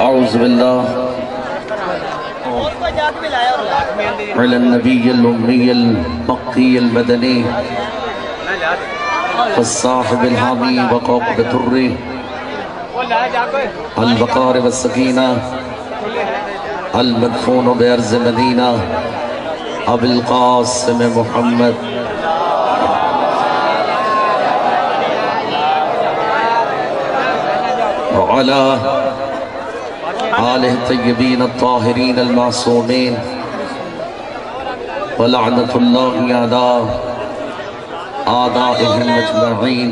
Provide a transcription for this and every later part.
أعوذ بالله على النبي الأمي المقي المدني والصاحب الحامي وقاقب الدر الوقار والسكينة المدفون بأرض مدينة أبي القاسم محمد وعلى آلہ الطیبین الطاہرین المعصومین ولعنت اللہ علی آدائهم اجمعین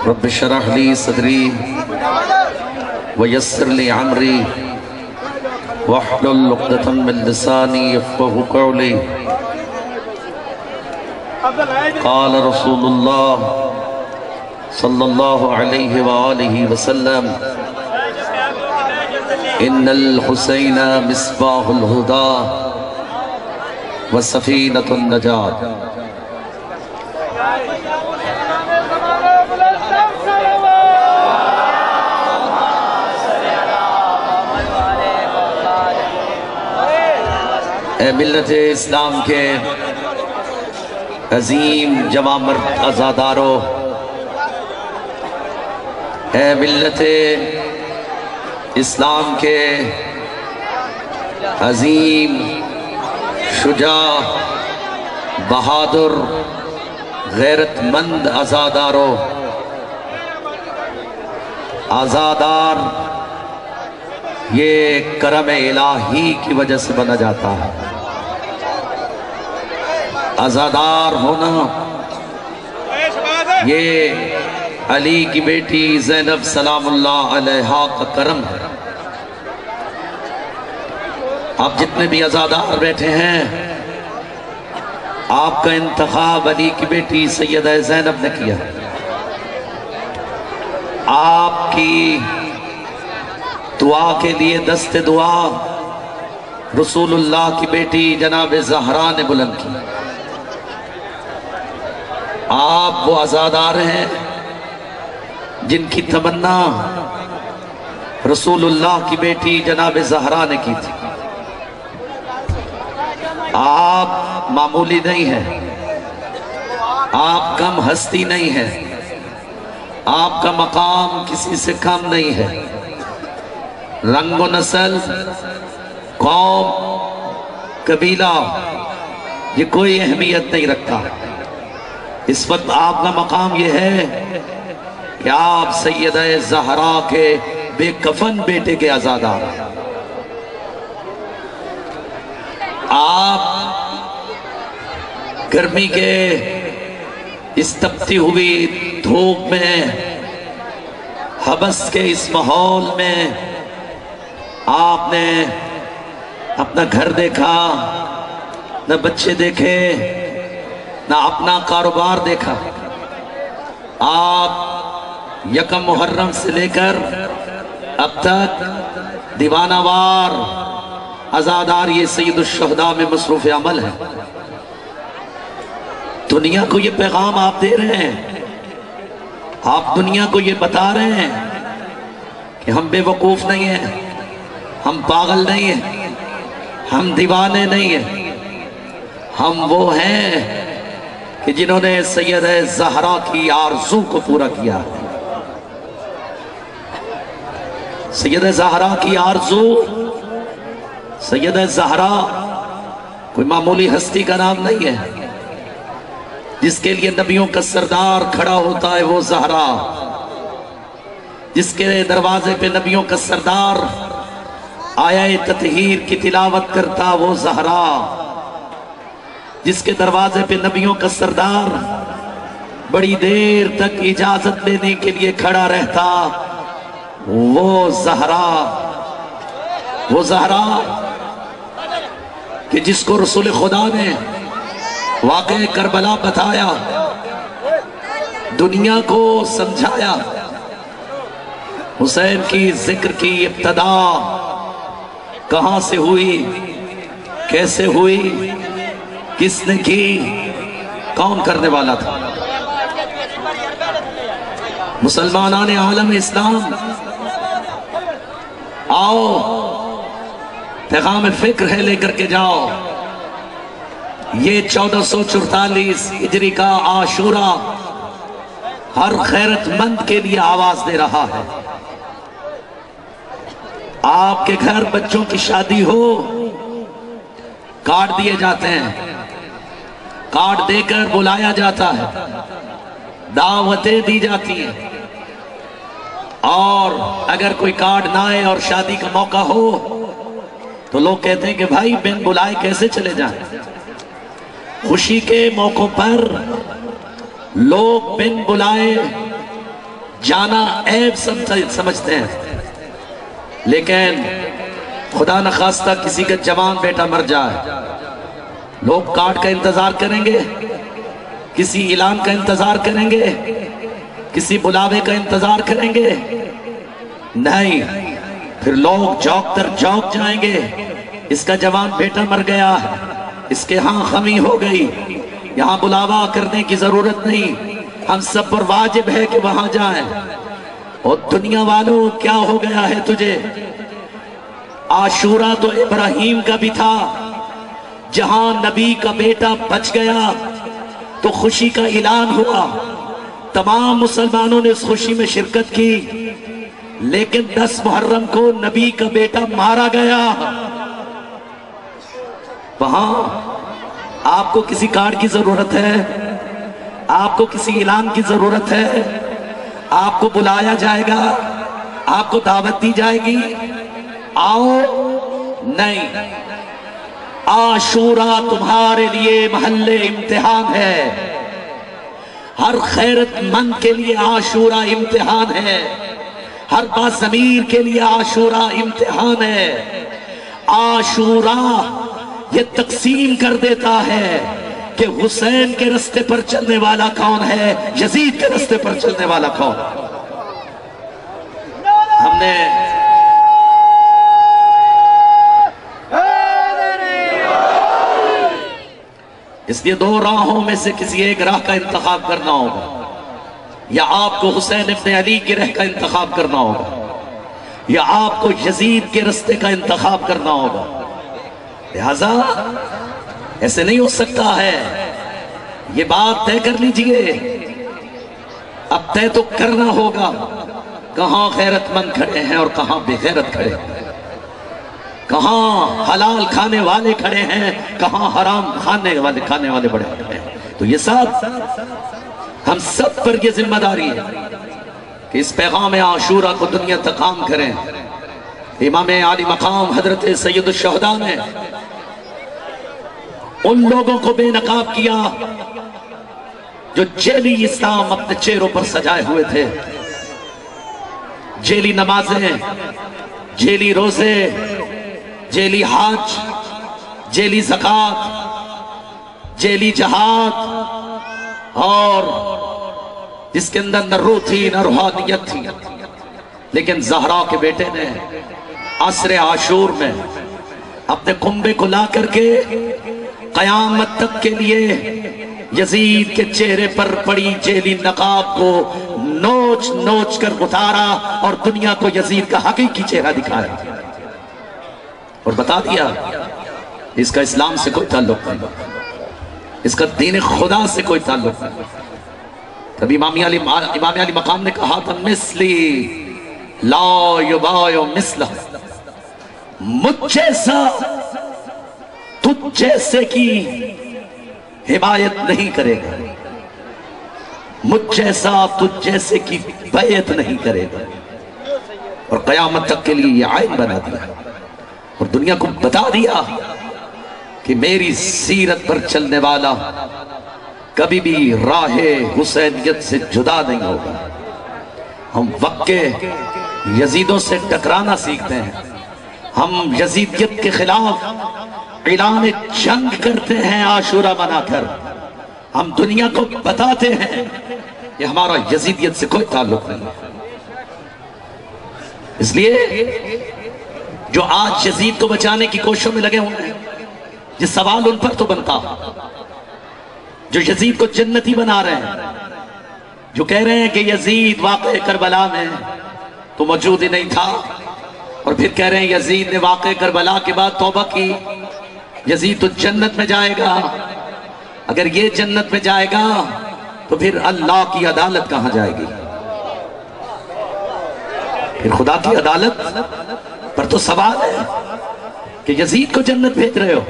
رب شرح لی صدری ویسر لی عمری واحلل عقدۃ من لسانی یفقهوا قولی قال رسول اللہ صلی اللہ علیہ وآلہ وسلم ان الحسین مصباح الہدى وسفینۃ النجات اے ملت اسلام کے عظیم جوان مرد عزادارو، اے ملت اسلام کے عظیم شجاع بہادر غیرت مند عزادارو، عزادار یہ کرم الہی کی وجہ سے بنا جاتا ہے۔ عزادار ہونا یہ علی کی بیٹی زینب سلام اللہ علیہا کا کرم ہے۔ آپ جتنے بھی عزادار بیٹھے ہیں، آپ کا انتخاب علی کی بیٹی سیدہ زینب نے کیا۔ آپ کی دعا کے لیے دست دعا رسول اللہ کی بیٹی جناب زہرا نے بلند کی۔ آپ وہ عزادار ہیں جن کی تمنا رسول اللہ کی بیٹی جناب زہرا نے کی تھی۔ آپ معمولی نہیں ہیں، آپ کم ہستی نہیں ہیں، آپ کا مقام کسی سے کم نہیں ہے۔ رنگ و نسل، قوم، قبیلہ یہ کوئی اہمیت نہیں رکھتا۔ اس وقت آپ کا مقام یہ ہے کہ آپ سیدہ زہرا کے بے کفن بیٹے کے عزادار ہیں۔ آپ گرمی کے اس تپتی ہوئی دھوپ میں، حبس کے اس ماحول میں آپ نے اپنا گھر دیکھا، نہ بچے دیکھے، نہ اپنا کاروبار دیکھا۔ آپ یکم محرم سے لے کر اب تک دیوانہ وار عزادار یہ سید الشہداء میں مصروف عمل ہے۔ دنیا کو یہ پیغام آپ دے رہے ہیں، آپ دنیا کو یہ بتا رہے ہیں کہ ہم بے وقوف نہیں ہیں، ہم پاگل نہیں ہیں، ہم دیوانے نہیں ہیں، ہم وہ ہیں کہ جنہوں نے سیدہ زہرا کی آرزو کو پورا کیا۔ سیدہ زہرا کی آرزو، سیدہ زہرا کوئی معمولی ہستی کا نام نہیں ہے۔ جس کے لیے نبیوں کا سردار کھڑا ہوتا ہے وہ زہرا، جس کے دروازے پہ نبیوں کا سردار آیہ تطہیر کی تلاوت کرتا وہ زہرا، جس کے دروازے پہ نبیوں کا سردار بڑی دیر تک اجازت لینے کے لیے کھڑا رہتا وہ زہرا کہ جس کو رسول خدا نے واقعہ کربلا بتایا، دنیا کو سمجھایا، حسین کی ذکر کی ابتدا کہاں سے ہوئی، کیسے ہوئی، کس نے کی، کون کرنے والا تھا؟ مسلمانان عالم اسلام، آؤ پیغام فکر ہے لے کر کے جاؤ۔ یہ 1444 ہجری کا عاشورہ ہر خیرت مند کے لیے آواز دے رہا ہے۔ آپ کے گھر بچوں کی شادی ہو، کارڈ دیے جاتے ہیں، کارڈ دے کر بلایا جاتا ہے، دعوتیں دی جاتی ہیں، اور اگر کوئی کارڈ نہ آئے اور شادی کا موقع ہو تو لوگ کہتے ہیں کہ بھائی بن بلائے کیسے چلے جائیں۔ خوشی کے موقعوں پر لوگ بن بلائے جانا عیب سمجھتے ہیں، لیکن خدا نخواستہ کسی کا جوان بیٹا مر جائے، لوگ کارڈ کا انتظار کریں گے، کسی اعلان کا انتظار کریں گے، کسی بلاوے کا انتظار کریں گے؟ نہیں، پھر لوگ جوک در جوک جائیں گے، اس کا جوان بیٹا مر گیا ہے، اس کے ہاں خمی ہو گئی، یہاں بلاوا کرنے کی ضرورت نہیں، ہم سب پر واجب ہے کہ وہاں جائیں۔ اور دنیا والوں کیا ہو گیا ہے تجھے؟ عاشورہ تو ابراہیم کا بھی تھا، جہاں نبی کا بیٹا بچ گیا تو خوشی کا اعلان ہوا، تمام مسلمانوں نے اس خوشی میں شرکت کی، لیکن 10 محرم کو نبی کا بیٹا مارا گیا۔ وہاں آپ کو کسی کارڈ کی ضرورت ہے، آپ کو کسی اعلان کی ضرورت ہے، آپ کو بلایا جائے گا، آپ کو دعوت دی جائے گی، آؤ؟ نہیں، عاشورہ تمہارے لیے محل امتحان ہے، ہر خیرت مند کے لیے عاشورہ امتحان ہے، ہر باضمیر کے لیے عاشورہ امتحان ہے۔ عاشورہ یہ تقسیم کر دیتا ہے کہ حسین کے رستے پر چلنے والا کون ہے، یزید کے رستے پر چلنے والا کون ہے۔ ہم نے اس لیے 2 راہوں میں سے کسی ایک راہ کا انتخاب کرنا ہوگا، یا آپ کو حسین ابن علی کی راہ کا انتخاب کرنا ہوگا، یا آپ کو یزید کے رستے کا انتخاب کرنا ہوگا۔ لہذا ایسے نہیں ہو سکتا ہے، یہ بات طے کر لیجئے، اب طے تو کرنا ہوگا، کہاں غیرت مند کھڑے ہیں اور کہاں بے غیرت کھڑے ہیں، کہاں حلال کھانے والے کھڑے ہیں، کہاں حرام کھانے والے بڑے کھڑے ہیں۔ تو یہ ساتھ ہم سب پر یہ ذمہ داری ہے کہ اس پیغام عاشورہ کو دنیا تک عام کریں۔ امام عالی مقام حضرت سید الشہداء نے ان لوگوں کو بے نقاب کیا جو جیلی اسلام اپنے چہروں پر سجائے ہوئے تھے، جیلی نمازیں، جیلی روزے، جیلی حج، جیلی زکوٰۃ، جیلی جہاد، اور جس کے اندر نہ روح تھی نہ روحانیت تھی۔ لیکن زہرا کے بیٹے نے عصر عاشور میں اپنے کنبے کو لا کر کے قیامت تک کے لیے یزید کے چہرے پر پڑی جیلی نقاب کو نوچ نوچ کر اتارا اور دنیا کو یزید کا حقیقی چہرہ دکھایا اور بتا دیا اس کا اسلام سے کوئی تعلق نہیں، اس کا دین خدا سے کوئی تعلق نہیں۔ تب امام علی مقام نے کہا تھا مثلی لا یبایع مثلہ، مجھ جیسا تجھ جیسے کی حمایت نہیں کرے گا، مجھ جیسا تجھ جیسے کی بیعت نہیں کرے گا، اور قیامت تک کے لیے یہ عین بنا دیا اور دنیا کو بتا دیا کہ میری سیرت پر چلنے والا کبھی بھی راہ حسینیت سے جدا نہیں ہوگا۔ ہم وقت کے یزیدوں سے ٹکرانا سیکھتے ہیں، ہم یزیدیت کے خلاف اعلان جنگ کرتے ہیں عاشورہ منا کر، ہم دنیا کو بتاتے ہیں کہ ہمارا یزیدیت سے کوئی تعلق نہیں ہے۔ اس لیے جو آج یزید کو بچانے کی کوششوں میں لگے ہوئے ہیں، یہ سوال ان پر تو بنتا، جو یزید کو جنتی بنا رہے ہیں، جو کہہ رہے ہیں کہ یزید واقع کربلا میں تو موجود ہی نہیں تھا، اور پھر کہہ رہے ہیں یزید نے واقع کربلا کے بعد توبہ کی، یزید تو جنت میں جائے گا۔ اگر یہ جنت میں جائے گا تو پھر اللہ کی عدالت کہاں جائے گی؟ پھر خدا کی عدالت پر تو سوال ہے کہ یزید کو جنت بھیج رہے ہو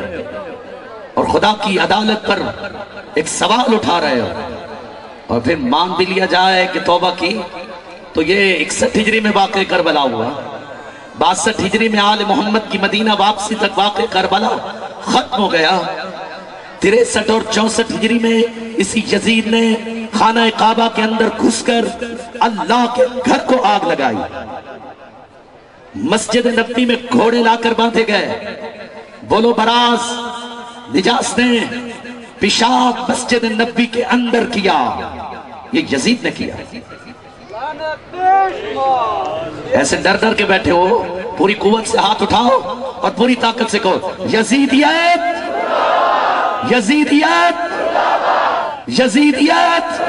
اور خدا کی عدالت پر ایک سوال اٹھا رہے ہو، اور پھر مان بھی لیا جائے کہ توبہ کی تو یہ 61 ہجری میں واقع کربلا ہوا، 62 ہجری میں آل محمد کی مدینہ واپسی تک واقع کربلا ختم ہو گیا، 63 اور 64 ہجری میں اسی یزید نے خانہ کعبہ کے اندر گھس کر اللہ کے گھر کو آگ لگائی، مسجد نبوی میں گھوڑے لا کر باندھے گئے، بولو براز نجاس نے پیشاب مسجد نبوی کے اندر کیا، یہ یزید نے کیا۔ ایسے ڈر ڈر کے بیٹھے ہو، پوری قوت سے ہاتھ اٹھاؤ اور پوری طاقت سے کہو یزیدیت، یزیدیت، یزیدیت،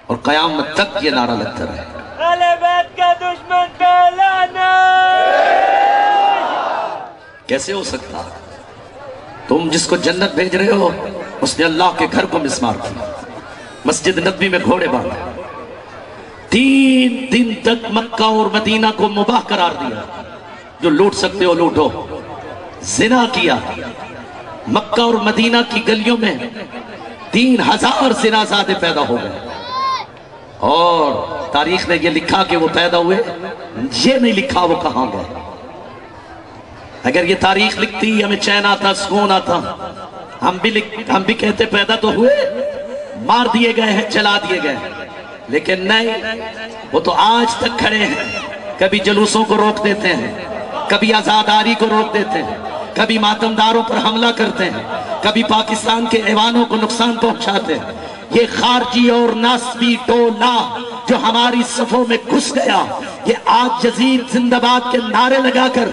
اور قیامت تک یہ نعرہ لگتا رہے۔ اہل بیت کا دشمن پہلانا کیسے ہو سکتا؟ تم جس کو جنت بھیج رہے ہو اس نے اللہ کے گھر کو مسمار کیا، مسجد نبوی میں گھوڑے باندھے، 3 دن تک مکہ اور مدینہ کو مباح قرار دیا، جو لوٹ سکتے ہو لوٹو، زنا کیا، مکہ اور مدینہ کی گلیوں میں 3000 زنا زادے پیدا ہو گئے، اور تاریخ نے یہ لکھا کہ وہ پیدا ہوئے، یہ نہیں لکھا وہ کہاں گئے۔ اگر یہ تاریخ لکھتی ہمیں چین آتا، سکون آتا، ہم بھی کہتے پیدا تو ہوئے، مار دیے گئے ہیں، جلا دیے گئے ہیں، لیکن نہیں، وہ تو آج تک کھڑے ہیں، کبھی جلوسوں کو روک دیتے ہیں، کبھی آزاداری کو روک دیتے ہیں، کبھی ماتمداروں پر حملہ کرتے ہیں، کبھی پاکستان کے ایوانوں کو نقصان پہنچاتے ہیں۔ یہ خارجی اور ناسبی ٹولہ جو ہماری صفوں میں گھس گیا، یہ آج یزید زندہ باد کے نعرے لگا کر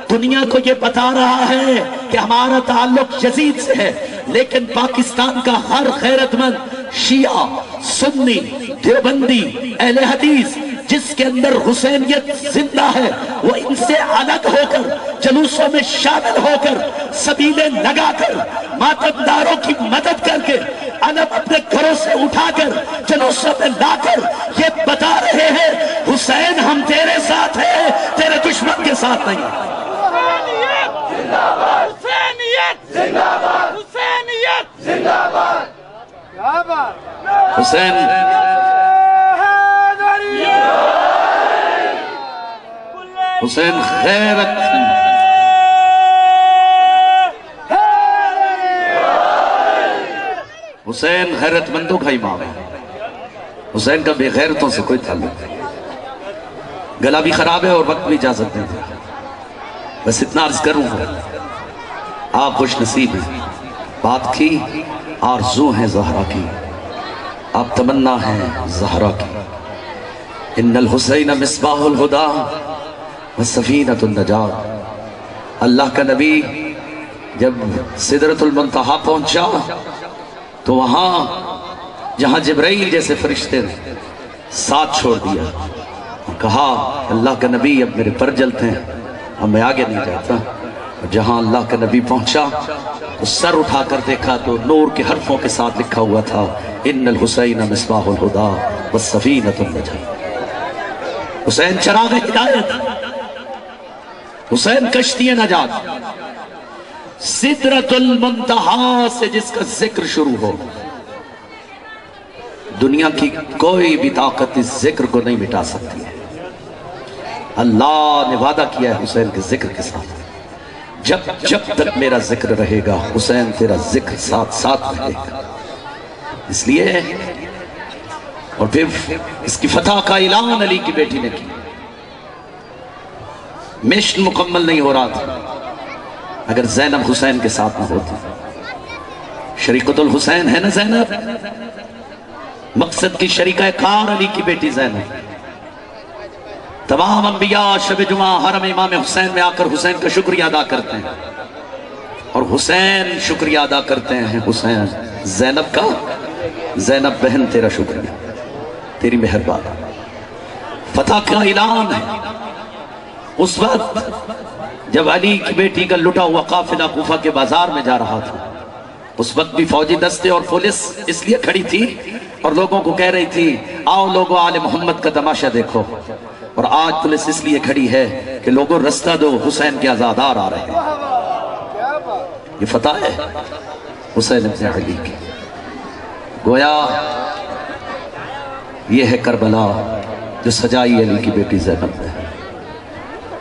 دنیا کو یہ بتا رہا ہے کہ ہمارا تعلق یزید سے ہے، لیکن پاکستان کا ہر غیرت مند شیعہ، سنی، دیوبندی، اہل حدیث جس کے اندر حسینیت زندہ ہے، وہ ان سے الگ ہو کر، جلوسوں میں شامل ہو کر، سبیلیں لگا کر، ماتمداروں کی مدد کر کے، علم اپنے گھروں سے اٹھا کر، جلوسوں میں لا کر یہ بتا رہے ہیں حسین ہم تیرے ساتھ ہیں، تیرے دشمن کے ساتھ نہیں۔ حسینیت زندہ باد، حسینیت زندہ باد، کیا بات، حسین حسین غیرت، حسین غیرت مندوں کا امام ہے، حسین کا بے غیرتوں سے کوئی تعلق نہیں۔ گلا بھی خراب ہے اور وقت بھی اجازت نہیں ہے، بس اتنا عرض کروں گا، آپ خوش نصیب ہیں، بات کی آرزو ہیں زہرا کی، آپ تمنا ہیں زہرا کی۔ ان الحسین مصباح الہدا وسفینۃ النجات۔ اللہ کا نبی جب سدرۃ المنتہا پہنچا تو وہاں جہاں جبرائیل جیسے فرشتے نے ساتھ چھوڑ دیا، کہا اللہ کا نبی اب میرے پر جلتے ہیں، اب میں آگے نہیں جاتا۔ جہاں اللہ کا نبی پہنچا تو سر اٹھا کر دیکھا تو نور کے حرفوں کے ساتھ لکھا ہوا تھا ان الحسین مصباح الہدا والسفینۃ النجات۔ حسین چراغ ہدایت، حسین کشتی نجات، سدرۃ المنتہا سے جس کا ذکر شروع ہو، دنیا کی کوئی بھی طاقت اس ذکر کو نہیں مٹا سکتی ہے۔ اللہ نے وعدہ کیا ہے حسین کے ذکر کے ساتھ، جب تک میرا ذکر رہے گا حسین تیرا ذکر ساتھ ساتھ رہے گا۔ اس لیے اور پھر اس کی فتح کا اعلان علی کی بیٹی نے کی. مشن مکمل نہیں ہو رہا تھا اگر زینب حسین کے ساتھ نہ ہوتی. شریکۃ الحسین ہے نا زینب، مقصد کی شریکہ کار علی کی بیٹی زینب. تمام انبیاء شب جمعہ حرم امام حسین میں آ کر حسین کا شکریہ ادا کرتے ہیں اور حسین شکریہ ادا کرتے ہیں حسین زینب کا. زینب بہن تیرا شکریہ، تیری مہربانی. فتح کا اعلان ہے. اس وقت جب علی کی بیٹی کا لٹا ہوا قافلہ کوفہ کے بازار میں جا رہا تھا، اس وقت بھی فوجی دستے اور پولیس اس لیے کھڑی تھی اور لوگوں کو کہہ رہی تھی آؤ لوگوں آل محمد کا تماشا دیکھو. اور آج پولیس اس لیے کھڑی ہے کہ لوگوں رستہ دو، حسین کے عزادار آ رہے ہیں. یہ فتح ہے حسین ابن علی کی. گویا یہ ہے کربلا جو سجائی علی کی بیٹی زینب نے،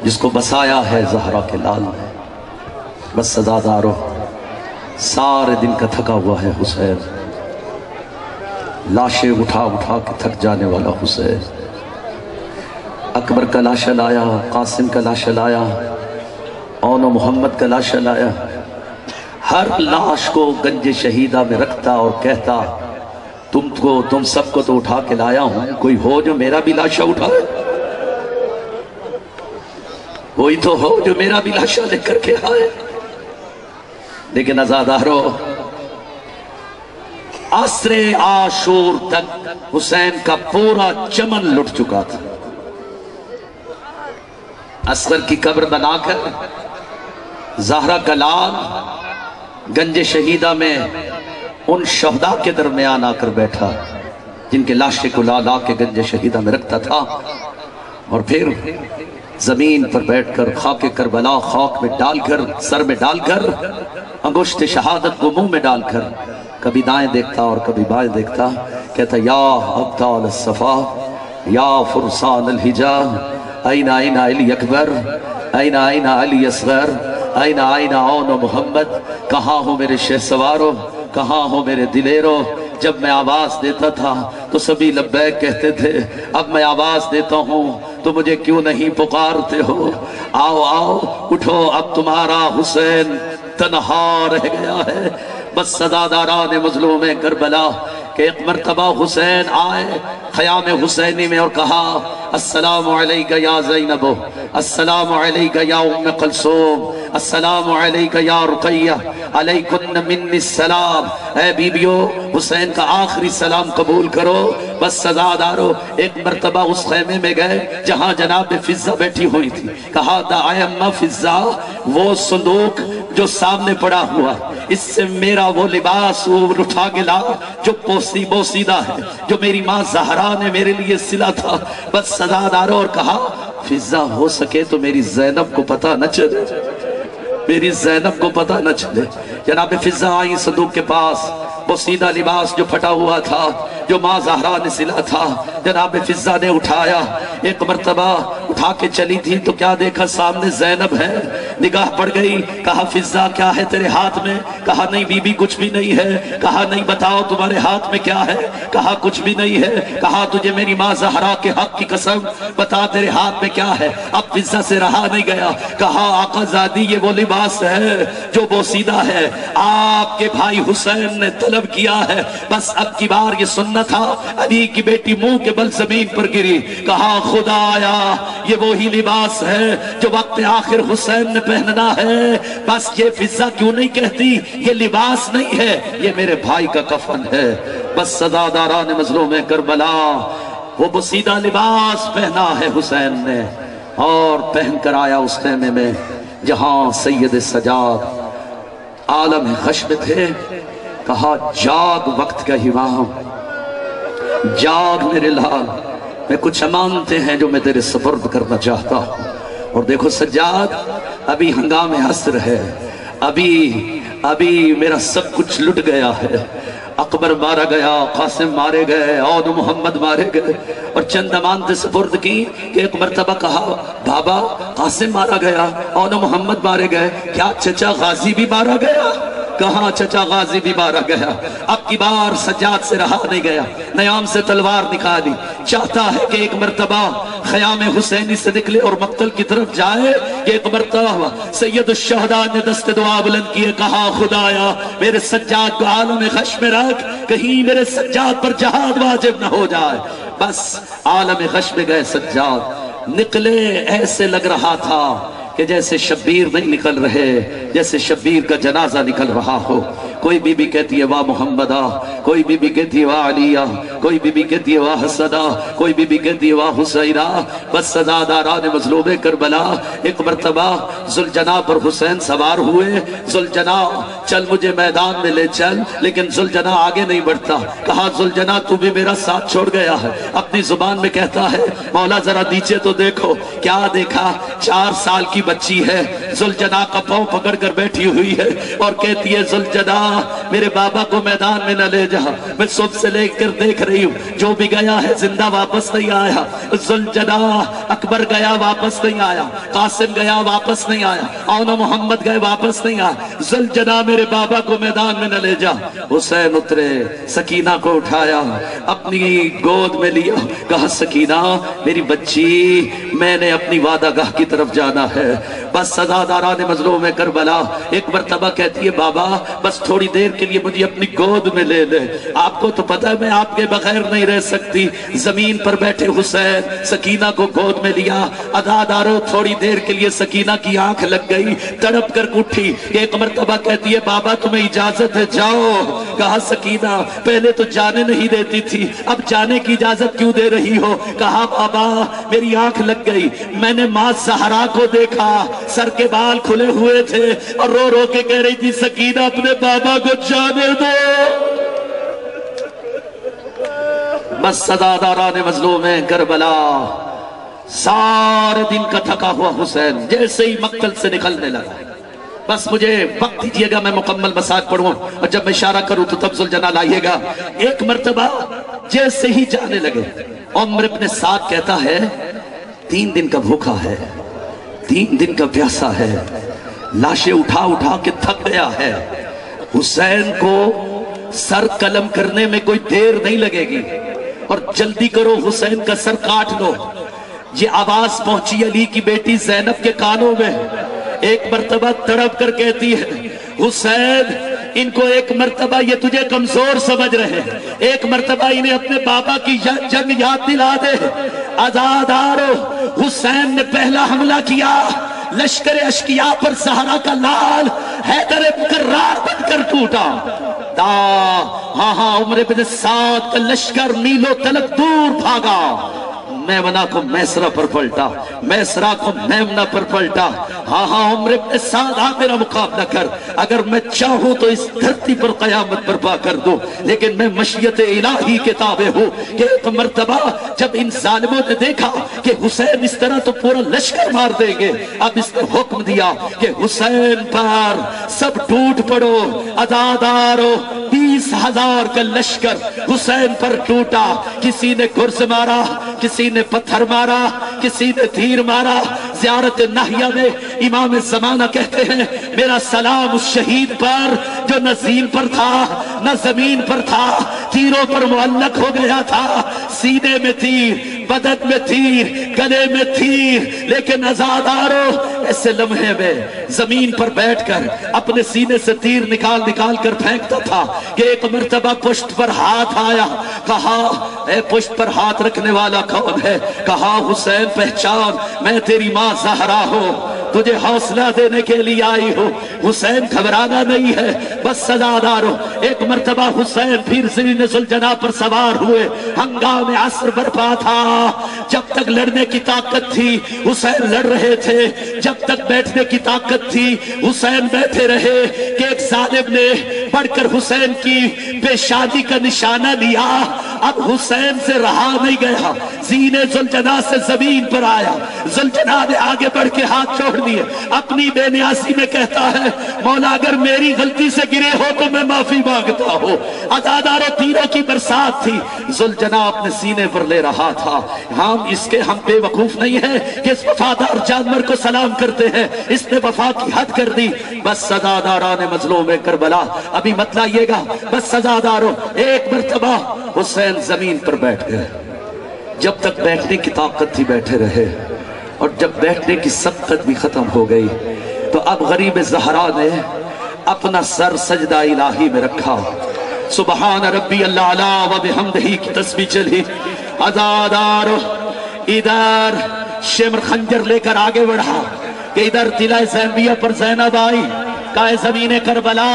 جس کو بسایا ہے زہرا کے لال نے. بس سزادارو سارے دن کا تھکا ہوا ہے حسین، لاشیں اٹھا اٹھا کے تھک جانے والا حسین. اکبر کا لاشا لایا، قاسم کا لاشا لایا، اون و محمد کا لاشا لایا. ہر لاش کو گنج شہیدہ میں رکھتا اور کہتا تم سب کو تو اٹھا کے لایا ہوں، کوئی ہو جو میرا بھی لاشا اٹھائے، کوئی تو ہو جو میرا بھی لاشا لے کر کے آئے. لیکن عزادارو عصر عاشور تک حسین کا پورا چمن لٹ چکا تھا. اصغر کی قبر بنا کر زہرا کا لال گنج شہیدہ میں ان شہداء کے درمیان آ کر بیٹھا جن کے لاشیں کو لا لا کے گنج شہیدہ میں رکھتا تھا. اور پھر زمین پر بیٹھ کر خاک کربلا خاک میں ڈال کر، سر میں ڈال کر، انگشت شہادت کو منہ میں ڈال کر کبھی دائیں دیکھتا اور کبھی بائیں دیکھتا، کہتا یا ابطال الصفا یا فرسان الحجا این این علی اکبر، N N Ali Asghar, N N اون و محمد. کہاں ہو میرے شہ سوارو، کہاں ہو میرے دلیرو. جب میں آواز دیتا تھا تو سبھی لبیک کہتے تھے، اب میں آواز دیتا ہوں تو مجھے کیوں نہیں پکارتے ہو. آؤ آؤ اٹھو، اب تمہارا حسین تنہا رہ گیا ہے. بس صداداران مظلوم کربلا کہ ایک مرتبہ حسین آئے خیام حسینی میں اور کہا السلام علیکہ یا زینب، السلام علیکہ یا ام کلثوم، السلام علیکہ یا رقیہ، علیکن منی السلام. اے بیبیو حسین کا آخری سلام قبول کرو. بس سزادارو ایک مرتبہ اس خیمے میں گئے جہاں جناب فضہ بیٹھی ہوئی تھی. کہا تھا اے اماں فضہ، وہ صندوق جو سامنے پڑا ہوا، اس سے میرا وہ لباس وہ اٹھا کے لا جو بوسیدہ ہے، جو میری ماں زہرا نے میرے لیے سلا تھا. بس سزادارو اور کہا فضہ ہو سکے تو میری زینب کو پتہ نہ چلے، میری زینب کو پتہ نہ چلے. جناب فضہ آئی صندوق کے پاس، بوسیدہ لباس جو پھٹا ہوا تھا جو ماں زہرا نے سلا تھا جناب فضہ نے اٹھایا. ایک مرتبہ اٹھا کے چلی تھی تو کیا دیکھا سامنے زینب ہے. نگاہ پڑ گئی، کہا فضہ کیا ہے تیرے ہاتھ میں؟ کہا نہیں بی بی کچھ بھی نہیں ہے. کہا نہیں بتاؤ تمہارے ہاتھ میں کیا ہے؟ کہا کچھ بھی نہیں ہے. کہا تجھے میری ماں زہرا کے حق کی قسم بتا تیرے ہاتھ میں کیا ہے؟ اب فضہ سے رہا نہیں گیا. کہا آقا زادی یہ وہ لباس ہے جو بوسیدہ ہے، آپ کے بھائی حسین نے طلب کیا ہے. بس اب کی بار یہ سننا تھا. علی کی بیٹی منہ کے بل زمین پر گری. کہا خدایا یہ وہی لباس ہے جو وقت آخر حسین نے پہننا ہے. بس یہ فضہ کیوں نہیں کہتی یہ لباس نہیں ہے، یہ میرے بھائی کا کفن ہے. بس صداداران مظلوم کربلا وہ بوسیدہ لباس پہنا ہے حسین نے اور پہن کر آیا اس خیمے میں جہاں سید سجاد عالم خشم تھے. کہا جاگ وقت کا امام، جاگ میرے لال، میں کچھ امانتے ہیں جو میں تیرے سپرد کرنا چاہتا ہوں. اور دیکھو سجاد ابھی ہنگام عصر ہے، ابھی میرا سب کچھ لٹ گیا ہے. اکبر مارا گیا، قاسم مارے گئے، اون محمد مارے گئے اور چند امانتیں سپرد کی کہ ایک مرتبہ کہا بابا قاسم مارا گیا، اون محمد مارے گئے، کیا چچا غازی بھی مارا گیا؟ کہاں چچا غازی بھی مارا گیا، اب کی بار سجاد سے رہا نہیں گیا، نیام سے تلوار نکالی، چاہتا ہے کہ ایک مرتبہ خیام حسینی سے نکلے اور مقتل کی طرف جائے۔ ایک مرتبہ سید الشہداء نے دست دعا بلند کیے، کہا خدایا میرے سجاد کو عالم غش میں رکھ، کہیں میرے سجاد پر جہاد واجب نہ ہو جائے۔ بس عالم غش میں گئے سجاد، نکلے ایسے لگ رہا تھا کہ جیسے شبیر نہیں نکل رہے، جیسے شبیر کا جنازہ نکل رہا ہو۔ کوئی بی بی کہتی ہے واہ محمدہ، کوئی بی بی کہتی ہے واہ علیہ، کوئی بی بی کہتی ہے واہ حسنہ، کوئی بی بی کہتی ہے واہ حسینہ۔ بس سزاداران مظلوم کربلا ایک مرتبہ ذوالجناح پر حسین سوار ہوئے۔ ذوالجناح چل مجھے میدان میں لے چل، لیکن ذوالجناح آگے نہیں بڑھتا۔ کہا ذوالجناح تو بھی میرا ساتھ چھوڑ گیا ہے۔ اپنی زبان میں کہتا ہے مولا ذرا نیچے تو دیکھو۔ کیا دیکھا؟ 4 سال کی بچی ہے، ذوالجناح کا پاؤں پکڑ کر بیٹھی ہوئی ہے اور کہتی ہے ذوالجناح میرے بابا کو میدان میں نہ لے جا، میں صبح سے لے کر دیکھ رہی ہوں جو بھی گیا ہے زندہ واپس نہیں آیا۔ ذوالجناح اکبر گیا واپس نہیں آیا، قاسم گیا واپس نہیں آیا، اونا محمد گئے واپس نہیں آیا۔ ذوالجناح میرے بابا کو میدان میں نہ لے جا۔ حسین اترے، سکینہ کو اٹھایا، اپنی گود میں لیا، کہا سکینہ میری بچی، میں نے اپنی وعدہ گاہ کی طرف جانا ہے۔ بس سزاداران مظلوم کربلا ایک مرتبہ کہتی ہے بابا بس تھوڑی دیر کے لیے مجھے اپنی گود میں لے لے، آپ کو تو پتہ ہے میں آپ کے بغیر نہیں رہ سکتی۔ زمین پر بیٹھے حسین سکینہ کو گود میں لیا۔ عزادارو تھوڑی دیر کے لیے سکینہ کی آنکھ لگ گئی، تڑپ کر اٹھی۔ ایک مرتبہ کہتی ہے بابا تمہیں اجازت ہے جاؤ۔ کہا سکینہ پہلے تو جانے نہیں دیتی تھی، اب جانے کی اجازت کیوں دے رہی ہو؟ کہا بابا میری آنکھ لگ گئی، میں نے ماں زہرا کو دیکھا، سر کے بال کھلے ہوئے تھے اور رو رو کے کہہ رہی تھی سکینہ اپنے بابا کو جانے دو۔ بس سزاداران مظلوم کربلا سارے دن کا تھکا ہوا حسین جیسے ہی مقتل سے نکلنے لگا، بس مجھے وقت دیجئے گا میں مکمل مساج پڑھوں اور جب میں اشارہ کروں تو تب ذوالجناح لائیے گا۔ ایک مرتبہ جیسے ہی جانے لگے عمر ابن سعد کہتا ہے 3 دن کا بھوکا ہے، 3 دن کا پیاسا ہے، لاشیں اٹھا اٹھا کے تھک گیا ہے، حسین کو سر قلم کرنے میں کوئی دیر نہیں لگے گی اور جلدی کرو حسین کا سر کاٹ لو۔ یہ آواز پہنچی علی کی بیٹی زینب کے کانوں میں، ایک مرتبہ تڑپ کر کہتی ہے حسین ان کو ایک مرتبہ یہ تجھے کمزور سمجھ رہے ہیں، ایک مرتبہ انہیں اپنے بابا کی جنگ یاد دلا دے۔ عزادارو حسین نے پہلا حملہ کیا، لشکر اشقیاء پر زہرا کا لال حیدر کرار بن کر ٹوٹا۔ ہاں عمر بن سعد کا لشکر میلوں تلک دور بھاگا، میمنہ کو میسرہ پر پلٹا، میسرہ کو میمنہ پر پلٹا۔ ہاں عمر ابن سعد میرا مقابلہ کر، اگر میں چاہوں تو اس دھرتی پر قیامت برپا کر دوں، لیکن میں مشیت الہی کے تابع ہوں۔ کہ ایک مرتبہ جب ان ظالموں نے دیکھا کہ حسین اس طرح تو پورا لشکر مار دیں گے، اب اس نے حکم دیا کہ حسین پر سب ٹوٹ پڑو۔ عزادارو 20,000 کا لشکر حسین پر ٹوٹا، کسی نے گرز مارا، کسی نے پتھر مارا، کسی نے تیر مارا۔ زیارت ناہیہ میں امام زمانہ کہتے ہیں میرا سلام اس شہید پر جو نہ زین پر تھا نہ زمین پر تھا، تیروں پر معلق ہو گیا تھا، سینے میں تیر، بدن میں تیر، گلے میں تیر، لیکن عزادارو ایسے لمحے میں زمین پر بیٹھ کر اپنے سینے سے تیر نکال نکال کر پھینکتا تھا کہ ایک مرتبہ پشت پر ہاتھ آیا۔ کہا اے پشت پر ہاتھ رکھنے والا کون ہے؟ کہا حسین پہچان میں تیری ماں زہرا ہوں، تجھے حوصلہ دینے کے لیے آئی ہوں۔ حسین گھبرانا نہیں ہے، بس سزادارو ایک مرتبہ حسین پھر زمین ذوالجناح پر سوار ہوئے۔ ہنگام عصر برپا تھا، جب تک لڑنے کی طاقت تھی حسین لڑ رہے تھے، جب تک بیٹھنے کی طاقت تھی حسین بیٹھے رہے کہ ایک ظالم نے بڑھ کر حسین کی پیشانی کا نشانہ لیا۔ اب حسین سے رہا نہیں گیا، زین ذوالجناح سے زمین پر آیا، زلجنا نے آگے بڑھ کے ہاتھ چھوڑ دیے، اپنی بے نیاسی میں کہتا ہے مولا اگر میری غلطی سے گرے ہو تو میں معافی مانگتا ہوں۔ عزاداروں تیروں کی برسات تھی، زلجنا اپنے سینے پر لے رہا تھا۔ ہم بے وقوف نہیں ہیں کہ اس وفادار جانور کو سلام کرتے ہیں، اس نے وفا کی حد کر دی۔ بس عزاداران مظلوم کربلا ابھی مت لائیے گا، بس عزاداروں ایک مرتبہ حسین زمین پر بیٹھ گئے، جب تک بیٹھنے کی طاقت تھی بیٹھے رہے، اور جب بیٹھنے کی سبقت بھی ختم ہو گئی تو اب غریب زہرا نے اپنا سر سجدہ الہی میں رکھا، سبحان ربی اللہ علی و بحمدہ کی تسبیح چلی۔ عزادارو ادھر شمر خنجر لے کر آگے بڑھا کہ ادھر طلع زینبیہ پر زینب آئی، کہے زمین کربلا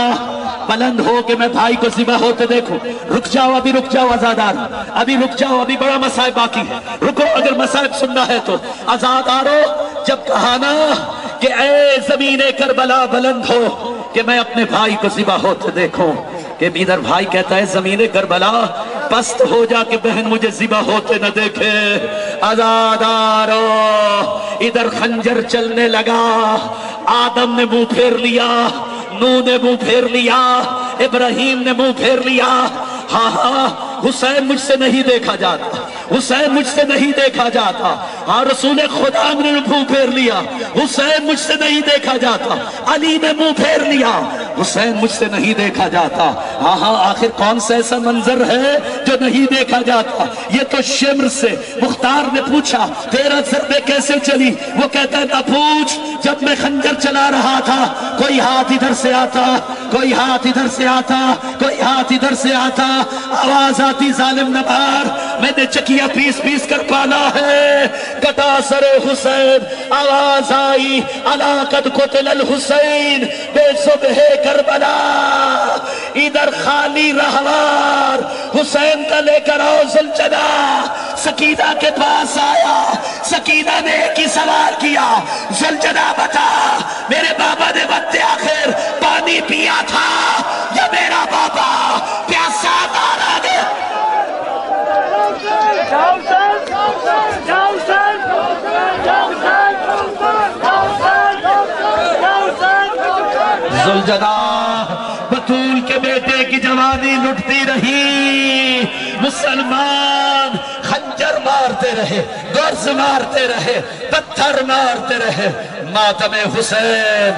بلند ہو کہ میں بھائی کو ذبح ہوتے دیکھوں۔ رک جاؤ ابھی، رک جاؤ عزادار، ابھی رک جاؤ، ابھی بڑا مسائب باقی ہے، رکو اگر مسائب سننا ہے تو۔ عزادارو جب کہا نا کہ اے زمین کربلا بلند ہو کہ میں اپنے بھائی کو ذبح ہوتے دیکھوں، کہ ادھر بھائی کہتا ہے زمین کربلا پست ہو جا کہ بہن مجھے ذبح ہوتے نہ دیکھے۔ عزادارو ادھر خنجر چلنے لگا، آدم نے منہ پھیر لیا، نوح نے منہ پھیر لیا، ابراہیم نے منہ پھیر لیا۔ ہاں ہاں حسین مجھ سے نہیں دیکھا جاتا، حسین مجھ سے نہیں دیکھا جاتا۔ ہاں رسول خدا نے منہ پھیر لیا، حسین مجھ سے نہیں دیکھا جاتا۔ علی نے منہ پھیر لیا، حسین مجھ سے نہیں دیکھا جاتا۔ ہاں ہاں آخر کون سا ایسا منظر ہے جو نہیں دیکھا جاتا؟ یہ تو شمر سے مختار نے پوچھا 13 ضربیں کیسے چلی؟ وہ کہتا ہے نہ پوچھ، جب میں خنجر چلا رہا تھا کوئی ہاتھ ادھر سے آتا، کوئی ہاتھ ادھر سے آتا، کوئی ہاتھ ادھر سے آتا، آواز آتی ظالم نبھار، میں نے چکیا پیس پیس کر پالا ہے، کٹا سر حسین، آواز آئی الا قد قتل الحسین بے صبح کربلا، ادھر خالی رہوار حسین کا لے کر آؤ زلجنا۔ سکینہ کے پاس آیا، سکینہ نے ایک ہی سوال کیا، زلجنا بتا میرے بابا نے وقت آخر پانی پیا تھا یا میرا بابا پیاسا مارا گیا؟ زلجنا بطول کے بیٹے کی جوانی لٹتی رہی، مسلمان خنجر مارتے رہے، گرز مارتے رہے، پتھر مارتے رہے، ماتم حسین